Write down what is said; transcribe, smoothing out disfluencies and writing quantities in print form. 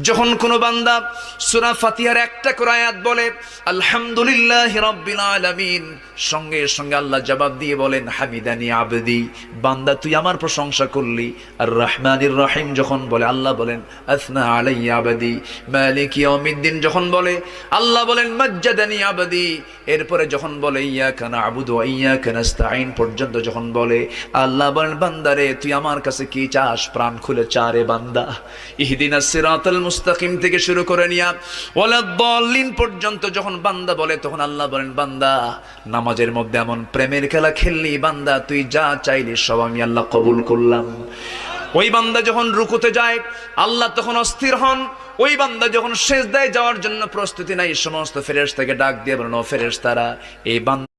যখন কোনো বান্দা সূরা ফাতিহার একটা করে আয়াত বলে আলহামদুলিল্লাহি রাব্বিল আলামিন, সঙ্গে সঙ্গে আল্লাহ জবাব দিয়ে বলেন হামিদানি আবদি, বান্দা তুই আমার প্রশংসা করলি। আর রহমানির রহিম যখন বলে আল্লাহ বলেন আসনা আলাইয়া আবদি। মালিক ইয়াউমিদ্দিন যখন বলে আল্লাহ বলেন মাজ্জাদানি আবদি। এরপরে যখন বলে ইয়াকা না'বুদু ওয়া ইয়াকা নাস্তাঈন পর্যন্ত যখন বলে আল্লাহ বলেন বান্দারে তুই আমার কাছে কি চাস, প্রাণ খুলে চারে বান্দা। ইহদিনাস সিরাতাল মুস্তাকিম থেকে শুরু করে নিয়া ওয়ালাদ-দাল্লিন পর্যন্ত যখন বান্দা বলে তখন আল্লাহ বলেন বান্দা নামাজের মধ্যে এমন প্রেমের খেলা খেললি বান্দা, তুই যা চাইলি সব আমি আল্লাহ কবুল করলাম। ওই বান্দা যখন রুকুতে যায় আল্লাহ তখন অস্থির হন। ওই বান্দা যখন সিজদায় যাওয়ার জন্য প্রস্তুতি নাই, সমস্ত ফেরেশতাকে ডাক দিয়ে বলেন ও ফেরেশতারা এই বান্দা